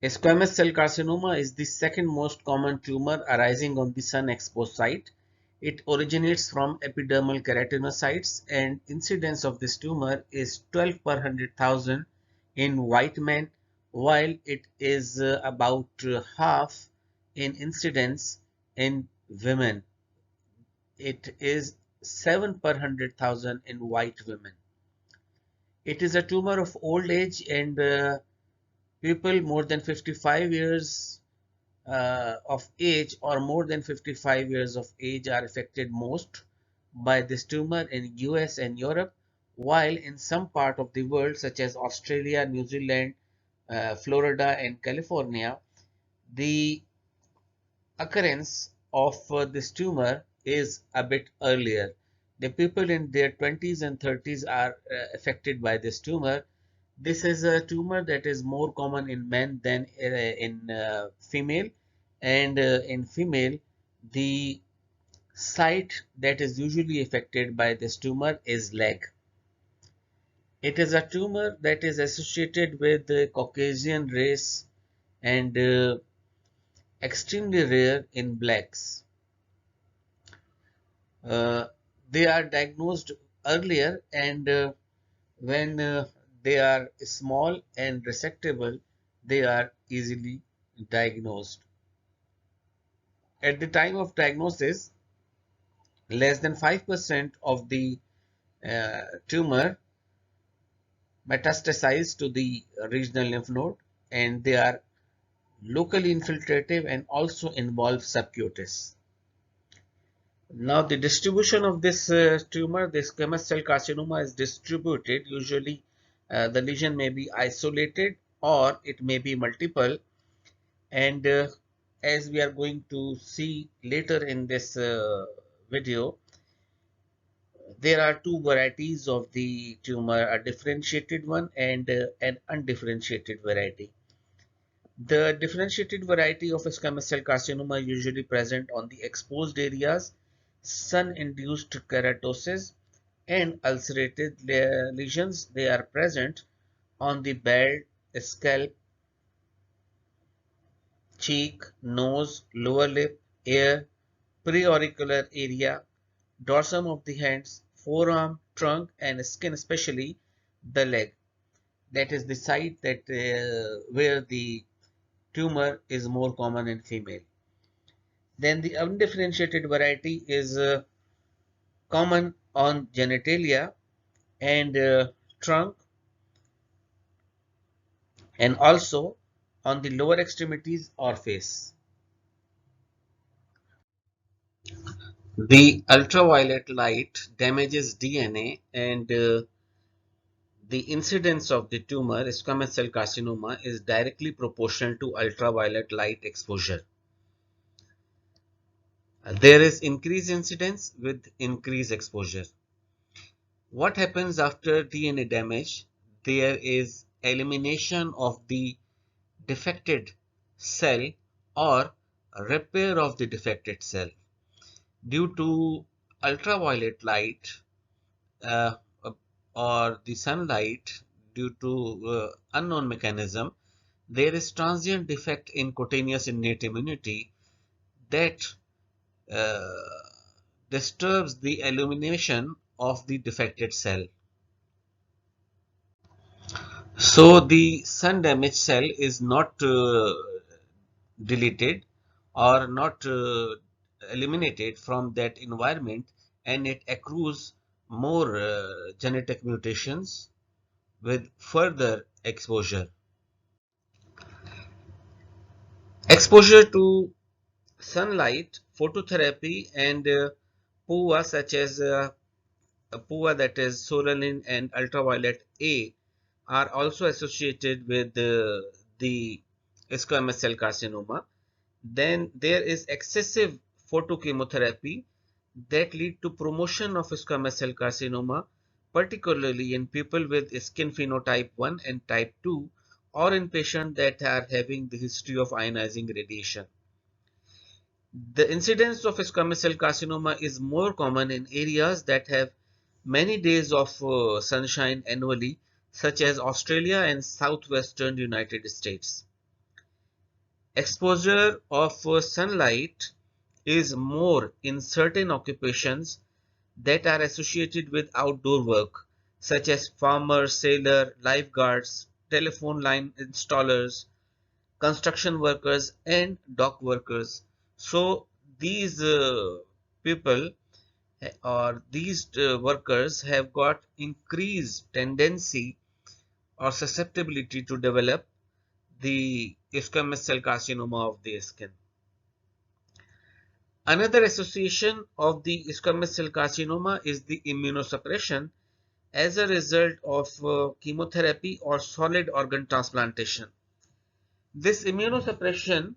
Squamous cell carcinoma is the second most common tumor arising on the sun-exposed site. It originates from epidermal keratinocytes, and incidence of this tumor is 12 per 100,000 in white men, while it is about half in incidence in women. It is 7 per 100,000 in white women. It is a tumor of old age, and people more than 55 years of age or more than 55 years of age are affected most by this tumor in US and Europe, while in some part of the world such as Australia, New Zealand, Florida and California, the occurrence of this tumor is a bit earlier. The people in their 20s and 30s are affected by this tumor. This is a tumor that is more common in men than in female, and in female the site that is usually affected by this tumor is leg. It is a tumor that is associated with the Caucasian race and extremely rare in blacks. Uh, they are diagnosed earlier, and when they are small and resectable, they are easily diagnosed. At the time of diagnosis, less than 5% of the tumor metastasize to the regional lymph node, and they are locally infiltrative and also involve subcutaneous. Now, the distribution of this tumor, this squamous cell carcinoma, is distributed. Usually, the lesion may be isolated or it may be multiple. And as we are going to see later in this video, there are two varieties of the tumor, a differentiated one and an undifferentiated variety. The differentiated variety of squamous cell carcinoma usually present on the exposed areas, sun-induced keratosis, and ulcerated lesions. They are present on the bed, scalp, cheek, nose, lower lip, ear, preauricular area, dorsum of the hands, forearm, trunk, and skin, especially the leg. That is the site that where the tumor is more common in female. Then the undifferentiated variety is common on genitalia and trunk, and also on the lower extremities or face. The ultraviolet light damages DNA, and the incidence of the tumor, squamous cell carcinoma, is directly proportional to ultraviolet light exposure. There is increased incidence with increased exposure. What happens after DNA damage? There is elimination of the defected cell or repair of the defected cell. Due to ultraviolet light uh, or the sunlight, due to unknown mechanism, there is transient defect in cutaneous innate immunity that uh, disturbs the elimination of the defected cell. So the sun damaged cell is not deleted or not eliminated from that environment, and it accrues more genetic mutations with further exposure. Exposure to sunlight, phototherapy, and PUA such as PUA, that is solanine and ultraviolet A, are also associated with the squamous cell carcinoma. Then there is excessive photochemotherapy that lead to promotion of squamous cell carcinoma, particularly in people with skin phenotype 1 and type 2, or in patients that are having the history of ionizing radiation. The incidence of squamous cell carcinoma is more common in areas that have many days of sunshine annually, such as Australia and southwestern United States. Exposure of sunlight is more in certain occupations that are associated with outdoor work, such as farmers, sailors, lifeguards, telephone line installers, construction workers, and dock workers. So these people or these workers have got increased tendency or susceptibility to develop the squamous cell carcinoma of the skin. Another association of the squamous cell carcinoma is the immunosuppression as a result of chemotherapy or solid organ transplantation. This immunosuppression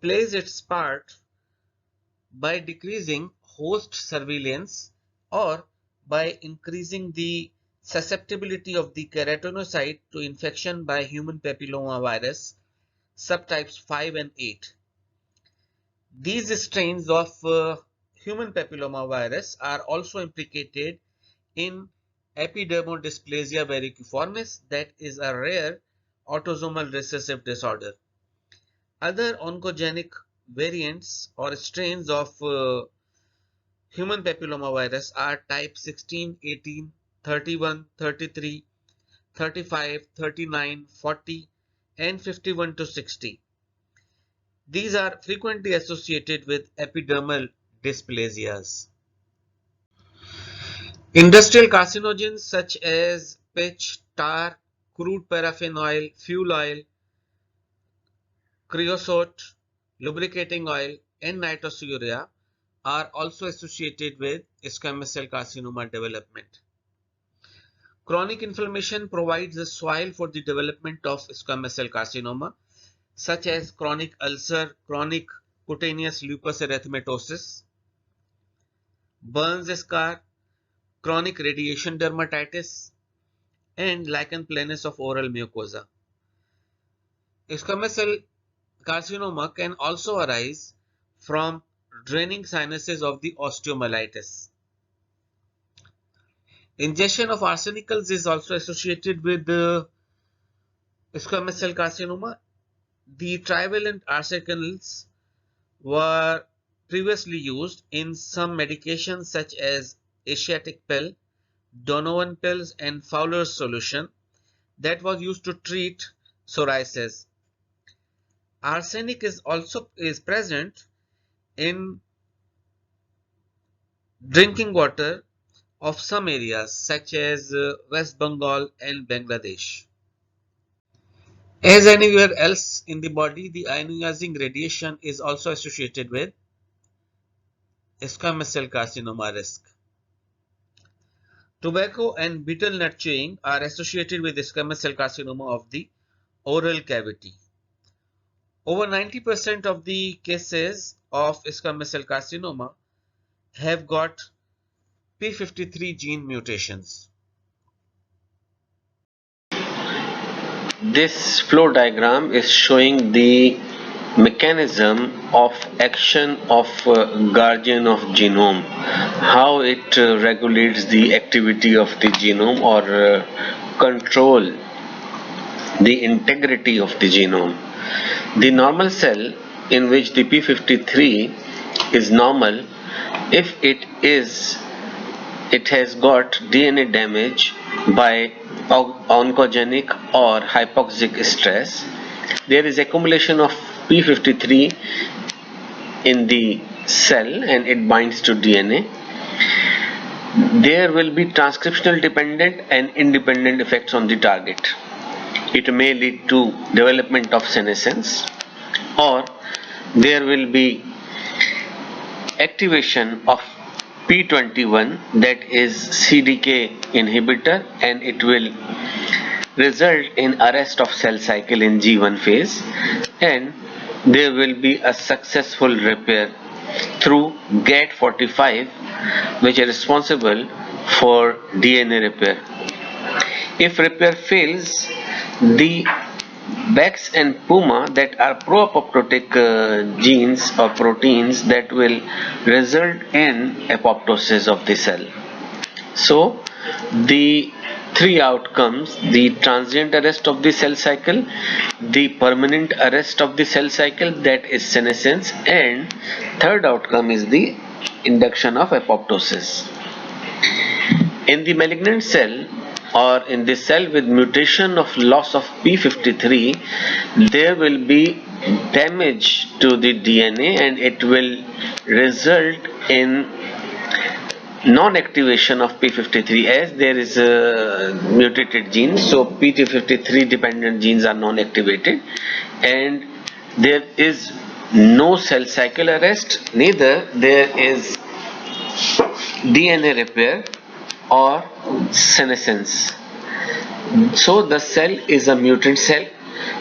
plays its part by decreasing host surveillance or by increasing the susceptibility of the keratinocyte to infection by human papilloma virus subtypes 5 and 8. These strains of human papilloma virus are also implicated in epidermodysplasia verruciformis, that is a rare autosomal recessive disorder. Other oncogenic variants or strains of human papilloma virus are type 16, 18, 31, 33, 35, 39, 40 and 51 to 60. These are frequently associated with epidermal dysplasias. Industrial carcinogens such as pitch, tar, crude paraffin oil, fuel oil, creosote, lubricating oil, and nitrosourea are also associated with squamous cell carcinoma development. Chronic inflammation provides the soil for the development of squamous cell carcinoma, such as chronic ulcer, chronic cutaneous lupus erythematosus, burns scar, chronic radiation dermatitis, and lichen planus of oral mucosa. Squamous cell carcinoma can also arise from draining sinuses of the osteomyelitis. Ingestion of arsenicals is also associated with squamous cell carcinoma. The trivalent arsenicals were previously used in some medications such as Asiatic pill, Donovan pills, and Fowler's solution that was used to treat psoriasis. Arsenic is also present in drinking water of some areas such as West Bengal and Bangladesh. As anywhere else in the body, the ionizing radiation is also associated with squamous cell carcinoma risk. Tobacco and betel nut chewing are associated with squamous cell carcinoma of the oral cavity. Over 90% of the cases of squamous cell carcinoma have got p53 gene mutations. This flow diagram is showing the mechanism of action of guardian of genome, how it regulates the activity of the genome or control the integrity of the genome. The normal cell in which the p53 is normal, if it has got DNA damage by oncogenic or hypoxic stress, there is accumulation of p53 in the cell and it binds to DNA. There will be transcriptional dependent and independent effects on the target. It may lead to development of senescence, or there will be activation of P21, that is CDK inhibitor, and it will result in arrest of cell cycle in G1 phase, and there will be a successful repair through GAT45, which is responsible for DNA repair. If repair fails, the Bex and Puma, that are pro-apoptotic genes or proteins, that will result in apoptosis of the cell. So the three outcomes: the transient arrest of the cell cycle, the permanent arrest of the cell cycle, that is senescence, and third outcome is the induction of apoptosis. In the malignant cell, or in the cell with mutation of loss of p53, there will be damage to the DNA and it will result in non-activation of p53, as there is a mutated gene, so p53 dependent genes are non-activated, and there is no cell cycle arrest, neither there is DNA repair or senescence. So the cell is a mutant cell.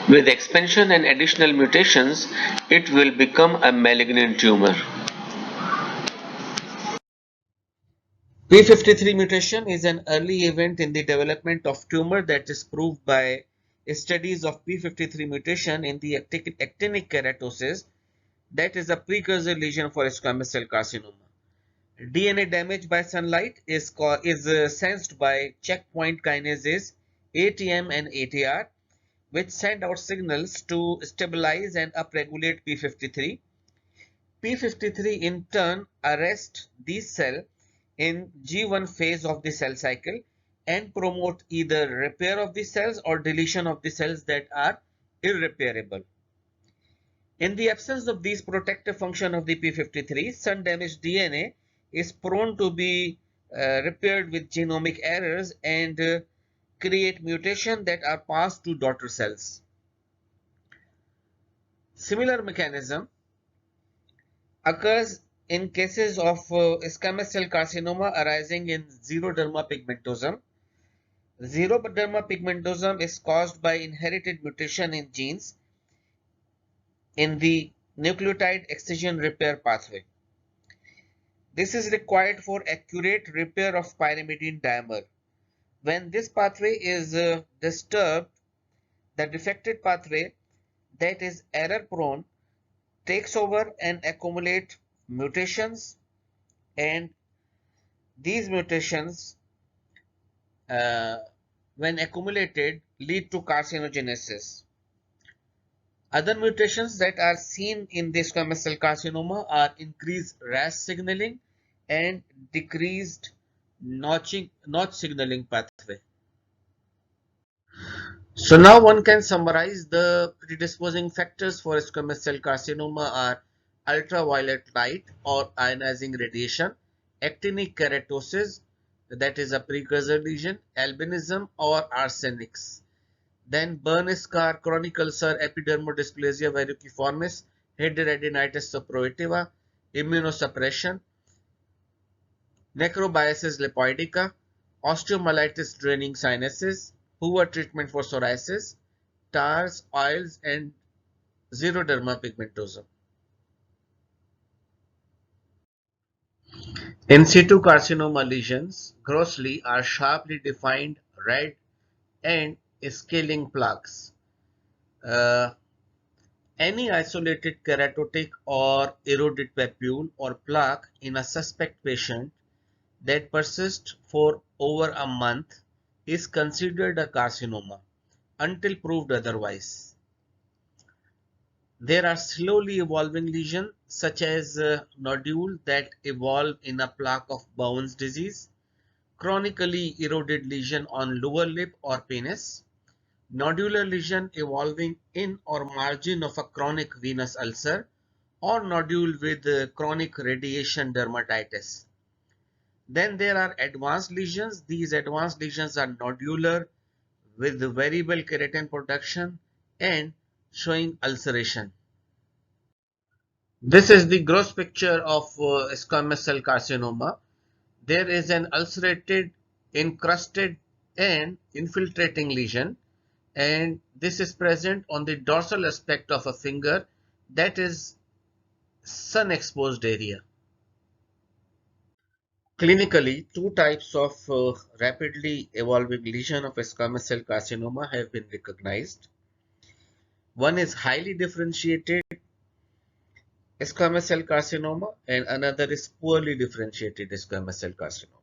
With expansion and additional mutations, it will become a malignant tumor. P53 mutation is an early event in the development of tumor that is proved by studies of P53 mutation in the actinic keratosis, that is a precursor lesion for squamous cell carcinoma. DNA damage by sunlight is sensed by checkpoint kinases ATM and ATR, which send out signals to stabilize and upregulate P53. P53 in turn arrests these cells in G1 phase of the cell cycle and promote either repair of the cells or deletion of the cells that are irreparable. In the absence of these protective function of the P53, sun-damaged DNA is prone to be repaired with genomic errors and create mutations that are passed to daughter cells. Similar mechanism occurs in cases of squamous cell carcinoma arising in xeroderma pigmentosum. Xeroderma pigmentosum is caused by inherited mutation in genes in the nucleotide excision repair pathway. This is required for accurate repair of pyrimidine dimer. When this pathway is disturbed, the defected pathway that is error prone takes over and accumulate mutations, and these mutations when accumulated lead to carcinogenesis. Other mutations that are seen in the squamous cell carcinoma are increased RAS signaling and decreased notch signaling pathway. So now one can summarize the predisposing factors for squamous cell carcinoma are ultraviolet light or ionizing radiation, actinic keratosis, that is a precursor lesion, albinism or arsenics. Then burn scar, chronic ulcer, epidermodysplasia verruciformis, hidradenitis suppurativa, immunosuppression, necrobiasis lipoidica, osteomyelitis draining sinuses, poor treatment for psoriasis, tars, oils, and xeroderma pigmentosum. In situ carcinoma lesions grossly are sharply defined red and scaling plaques. Any isolated keratotic or eroded papule or plaque in a suspect patient that persists for over a month is considered a carcinoma until proved otherwise. There are slowly evolving lesions such as nodules that evolve in a plaque of Bowen's disease, chronically eroded lesion on lower lip or penis, nodular lesion evolving in or margin of a chronic venous ulcer, or nodule with chronic radiation dermatitis. Then there are advanced lesions. These advanced lesions are nodular with variable keratin production and showing ulceration. This is the gross picture of squamous cell carcinoma. There is an ulcerated, encrusted and infiltrating lesion, and this is present on the dorsal aspect of a finger, that is sun exposed area. Clinically, two types of rapidly evolving lesion of squamous cell carcinoma have been recognized. One is highly differentiated squamous cell carcinoma and another is poorly differentiated squamous cell carcinoma.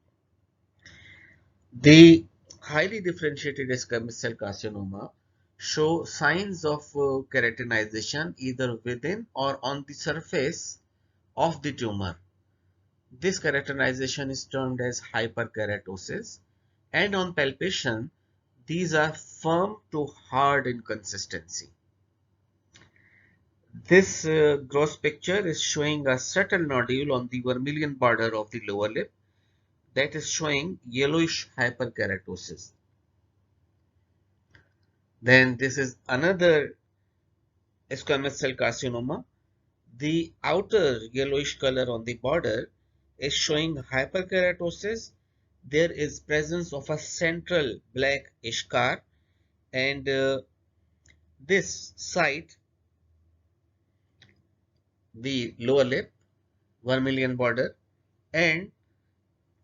The highly differentiated squamous cell carcinoma show signs of keratinization either within or on the surface of the tumor. This keratinization is termed as hyperkeratosis, and on palpation, these are firm to hard in consistency. This gross picture is showing a subtle nodule on the vermilion border of the lower lip that is showing yellowish hyperkeratosis. Then this is another squamous cell carcinoma. The outer yellowish color on the border is showing hyperkeratosis. There is presence of a central blackish scar, and this site, the lower lip, vermilion border, and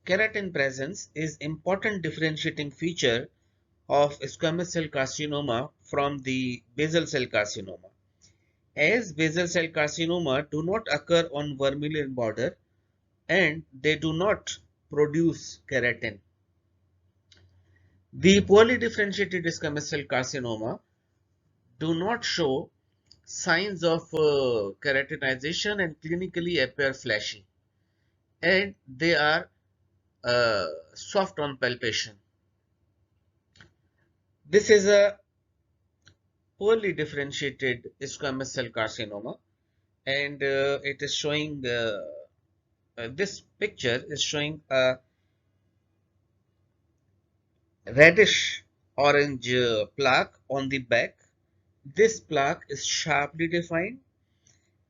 keratin presence is important differentiating feature of squamous cell carcinoma from the basal cell carcinoma. As basal cell carcinoma do not occur on vermilion border and they do not produce keratin. The poorly differentiated squamous cell carcinoma do not show signs of keratinization and clinically appear flashy, and they are soft on palpation. This is a poorly differentiated squamous cell carcinoma, and it is showing this picture is showing a reddish orange plaque on the back. This plaque is sharply defined,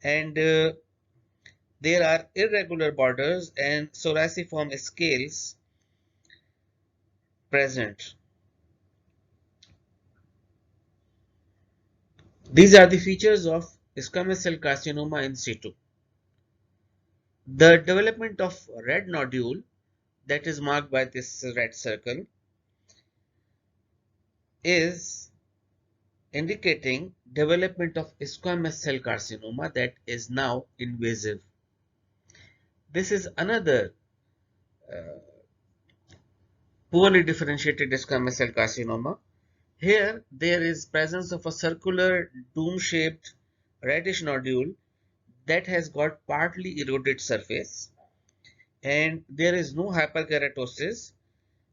and there are irregular borders and psoriform scales present. These are the features of squamous cell carcinoma in situ. The development of red nodule that is marked by this red circle is indicating development of squamous cell carcinoma that is now invasive. This is another poorly differentiated squamous cell carcinoma. Here there is presence of a circular dome-shaped reddish nodule that has got partly eroded surface, and there is no hyperkeratosis,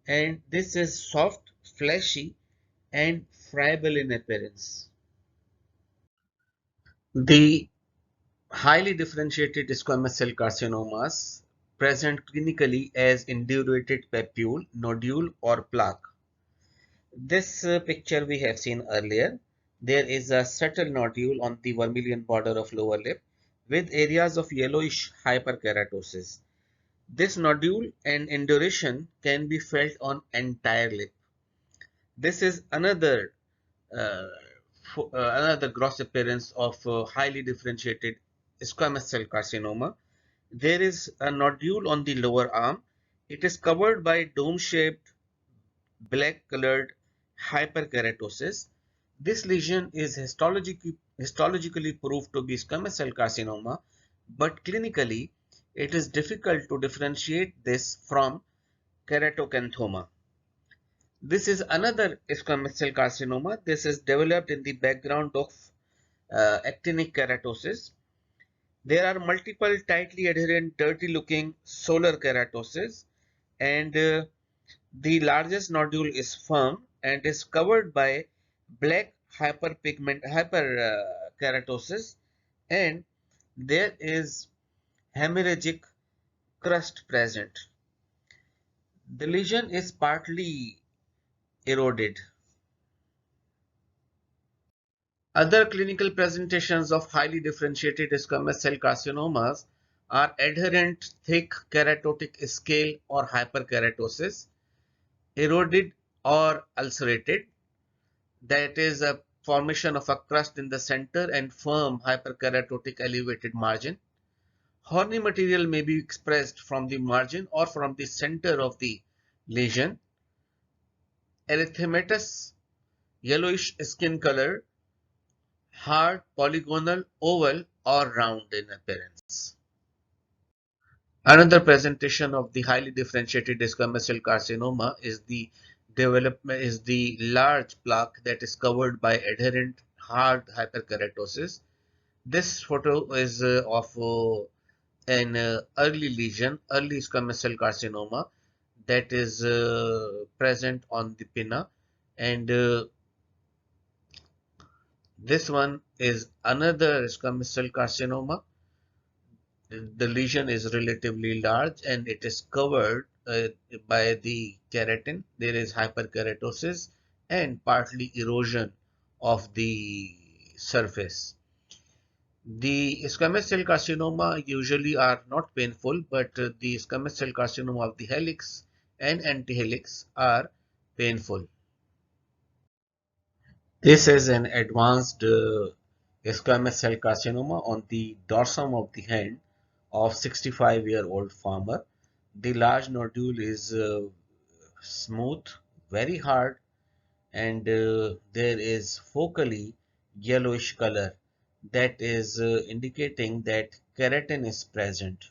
and this is soft, fleshy, and friable in appearance. The highly differentiated squamous cell carcinomas present clinically as indurated papule, nodule, or plaque. This picture we have seen earlier. There is a subtle nodule on the vermilion border of lower lip with areas of yellowish hyperkeratosis. This nodule and induration can be felt on entire lip. This is uh, another gross appearance of highly differentiated squamous cell carcinoma. There is a nodule on the lower arm. It is covered by dome-shaped black colored hyperkeratosis. This lesion is histologically proved to be squamous cell carcinoma, but clinically it is difficult to differentiate this from keratocanthoma. This is another squamous cell carcinoma. This is developed in the background of actinic keratosis. There are multiple tightly adherent, dirty-looking solar keratoses, and the largest nodule is firm and is covered by black hyperkeratosis, and there is hemorrhagic crust present. The lesion is partly eroded. Other clinical presentations of highly differentiated squamous cell carcinomas are adherent thick keratotic scale or hyperkeratosis, eroded or ulcerated, that is a formation of a crust in the center and firm hyperkeratotic elevated margin. Horny material may be expressed from the margin or from the center of the lesion. Erythematous, yellowish skin color, hard, polygonal, oval or round in appearance. Another presentation of the highly differentiated squamous cell carcinoma is the development is the large plaque that is covered by adherent hard hyperkeratosis. This photo is of an early lesion, early squamous cell carcinoma that is present on the pinna, and this one is another squamous cell carcinoma. The lesion is relatively large and it is covered by the keratin. There is hyperkeratosis and partly erosion of the surface. The squamous cell carcinoma usually are not painful, but the squamous cell carcinoma of the helix and antihelix are painful. This is an advanced squamous cell carcinoma on the dorsum of the hand of 65-year-old farmer. The large nodule is smooth, very hard, and there is focally yellowish color that is indicating that keratin is present.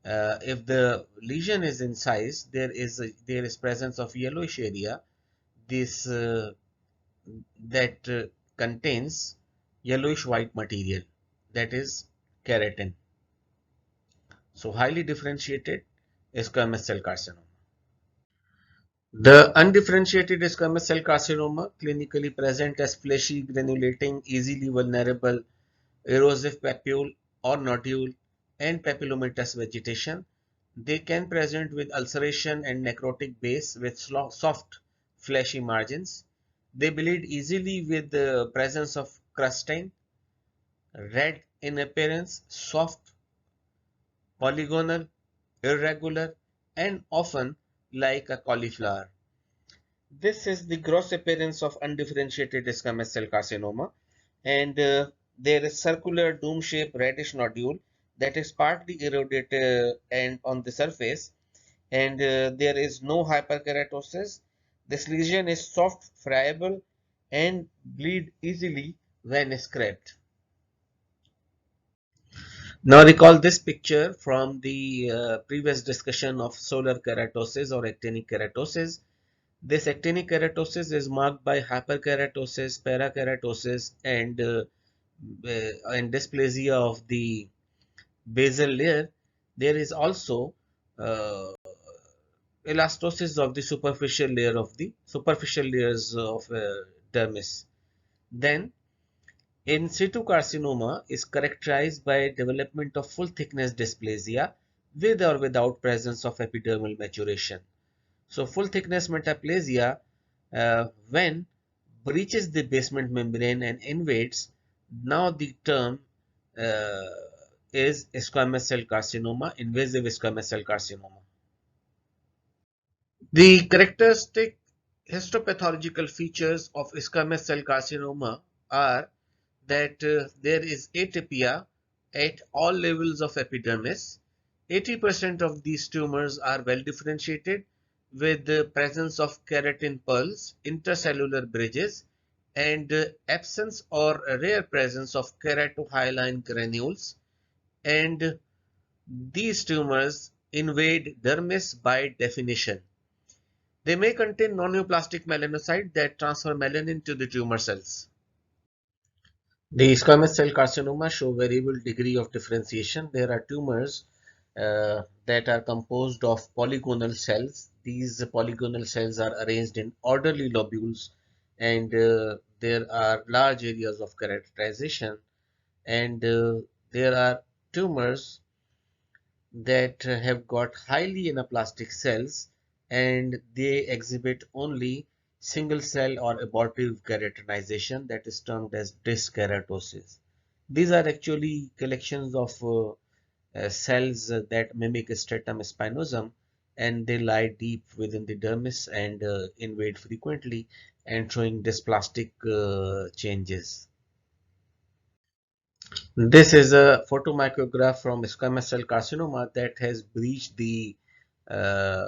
If the lesion is incised, there is presence of yellowish area. This that contains yellowish white material, that is keratin. So highly differentiated squamous cell carcinoma. The undifferentiated squamous cell carcinoma clinically present as fleshy, granulating, easily vulnerable, erosive papule or nodule and papillomatous vegetation. They can present with ulceration and necrotic base with soft fleshy margins. They bleed easily with the presence of crusting, red in appearance, soft, polygonal, irregular, and often like a cauliflower. This is the gross appearance of undifferentiated squamous cell carcinoma, and there is circular dome-shaped reddish nodule that is partly eroded and on the surface, and there is no hyperkeratosis. This lesion is soft, friable, and bleed easily when scraped. Now recall this picture from the previous discussion of solar keratosis or actinic keratosis. This actinic keratosis is marked by hyperkeratosis, parakeratosis, and dysplasia of the basal layer. There is also uh, elastosis of the superficial layers of dermis. Then, in situ carcinoma is characterized by development of full thickness dysplasia with or without presence of epidermal maturation. So full thickness metaplasia, when breaches the basement membrane and invades, now the term uh, is squamous cell carcinoma, invasive squamous cell carcinoma. The characteristic histopathological features of squamous cell carcinoma are that there is atypia at all levels of epidermis. 80% of these tumors are well differentiated with the presence of keratin pearls, intercellular bridges, and absence or a rare presence of keratohyaline granules. And these tumors invade dermis by definition. They may contain non-neoplastic melanocytes that transfer melanin to the tumor cells. The squamous cell carcinoma show variable degree of differentiation. There are tumors that are composed of polygonal cells. These polygonal cells are arranged in orderly lobules, and there are large areas of characterization. And there are tumors that have got highly anaplastic cells, and they exhibit only single cell or abortive keratinization, that is termed as dyskeratosis. These are actually collections of cells that mimic stratum spinosum, and they lie deep within the dermis and invade frequently and showing dysplastic changes. This is a photomicrograph from squamous cell carcinoma that has uh,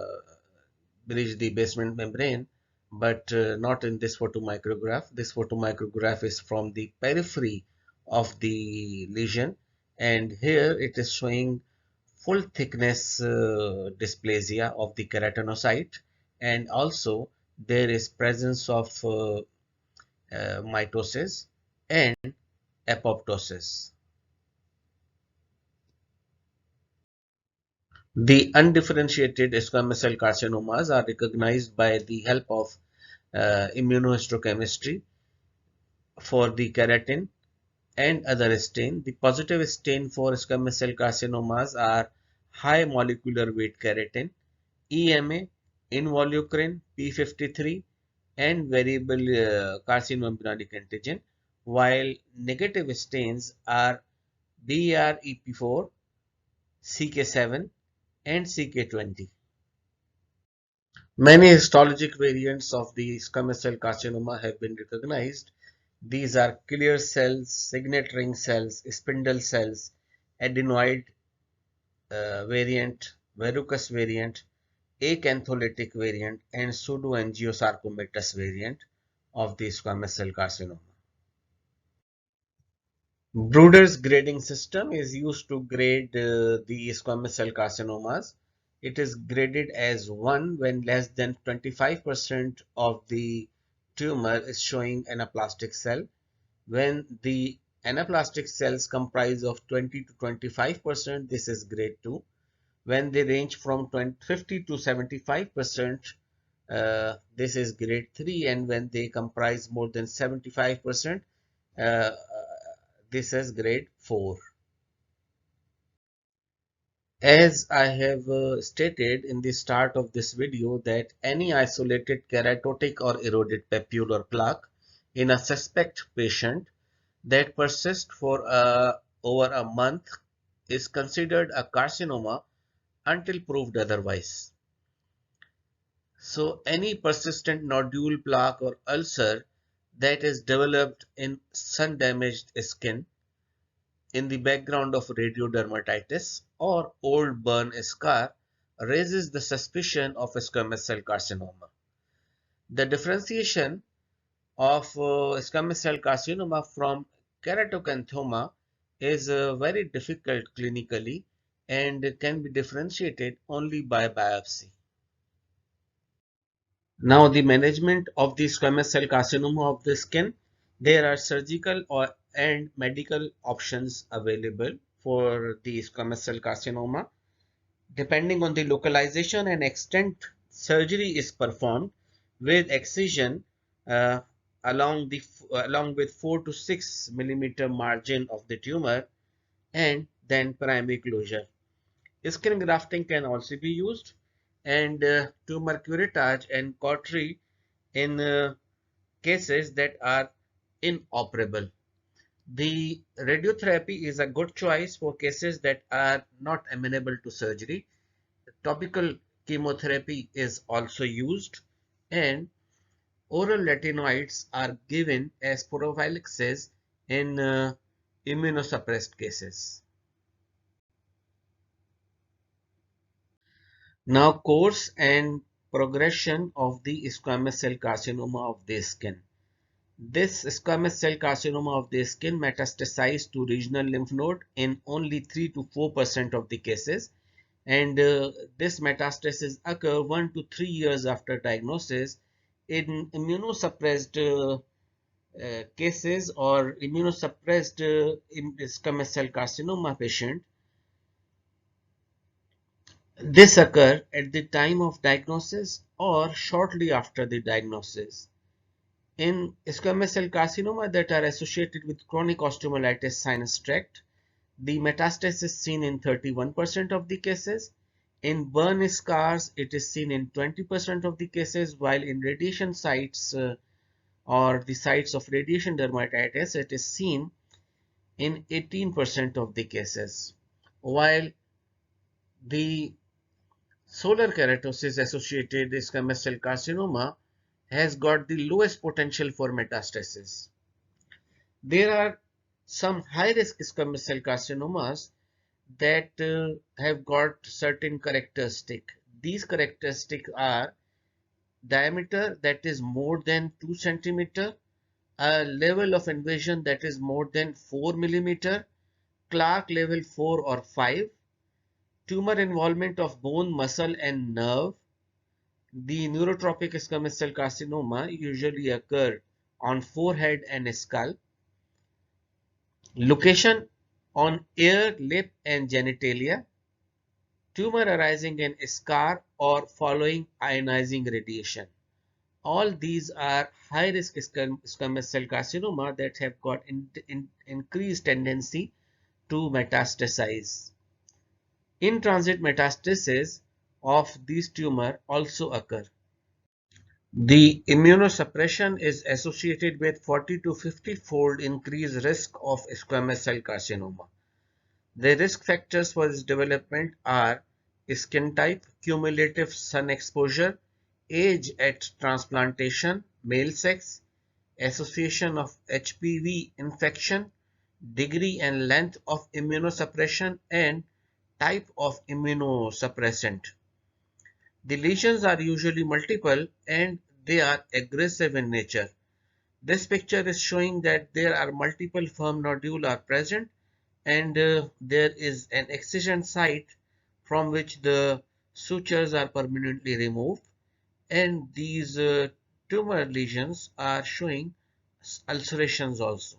breached the basement membrane, but not in this photomicrograph. This photomicrograph is from the periphery of the lesion, and here it is showing full thickness dysplasia of the keratinocyte, and also there is presence of mitosis and apoptosis. The undifferentiated squamous cell carcinomas are recognized by the help of immunohistochemistry for the keratin and other stain. The positive stain for squamous cell carcinomas are high molecular weight keratin, EMA, involucrin, P53, and variable carcinoembryonic antigen, while negative stains are BREP4, CK7, and CK20. Many histologic variants of the squamous cell carcinoma have been recognized. These are clear cells, signet ring cells, spindle cells, adenoid variant, verrucous variant, acantholytic variant, and pseudoangiosarcomatous variant of the squamous cell carcinoma. Bruder's grading system is used to grade the squamous cell carcinomas. It is graded as 1 when less than 25% of the tumor is showing anaplastic cell. When the anaplastic cells comprise of 20 to 25%, this is grade 2. When they range from 50 to 75%, this is grade 3, and when they comprise more than 75%, this is grade 4. As I have stated in the start of this video that any isolated keratotic or eroded papule or plaque in a suspect patient that persists for over a month is considered a carcinoma until proved otherwise. So any persistent nodule, plaque or ulcer that is developed in sun-damaged skin in the background of radiodermatitis or old burn scar raises the suspicion of a squamous cell carcinoma. The differentiation of squamous cell carcinoma from keratocanthoma is very difficult clinically and can be differentiated only by biopsy. Now, the management of the squamous cell carcinoma of the skin, there are surgical and medical options available for the squamous cell carcinoma. Depending on the localization and extent, surgery is performed with excision uh, along with 4 to 6 millimeter margin of the tumor and then primary closure. Skin grafting can also be used, and tumor curettage and cautery in cases that are inoperable. The radiotherapy is a good choice for cases that are not amenable to surgery. Topical chemotherapy is also used, and oral retinoids are given as prophylaxis in immunosuppressed cases. Now, course and progression of the squamous cell carcinoma of the skin. This squamous cell carcinoma of the skin metastasizes to regional lymph node in only 3 to 4% of the cases, and this metastasis occur 1 to 3 years after diagnosis in immunosuppressed cases or immunosuppressed squamous cell carcinoma patient. This occur at the time of diagnosis or shortly after the diagnosis. In squamous cell carcinoma that are associated with chronic osteomyelitis sinus tract, the metastasis is seen in 31% of the cases. In burn scars, it is seen in 20% of the cases, while in radiation sites or the sites of radiation dermatitis, it is seen in 18% of the cases. While the solar keratosis associated squamous cell carcinoma has got the lowest potential for metastasis. There are some high-risk squamous cell carcinomas that have got certain characteristics. These characteristics are diameter that is more than 2 centimeter, a level of invasion that is more than 4 millimeter, Clark level 4 or 5, tumor involvement of bone, muscle and nerve, The neurotropic squamous cell carcinoma usually occur on forehead and skull. Location on ear, lip and genitalia. Tumor arising in scar or following ionizing radiation. All these are high-risk squamous cell carcinoma that have got increased tendency to metastasize. In-transit metastasis of these tumor also occur. The immunosuppression is associated with 40 to 50-fold increased risk of squamous cell carcinoma. The risk factors for this development are skin type, cumulative sun exposure, age at transplantation, male sex, association of HPV infection, degree and length of immunosuppression, and type of immunosuppressant. The lesions are usually multiple and they are aggressive in nature. This picture is showing that there are multiple firm nodules are present and there is an excision site from which the sutures are permanently removed, and these tumor lesions are showing ulcerations also.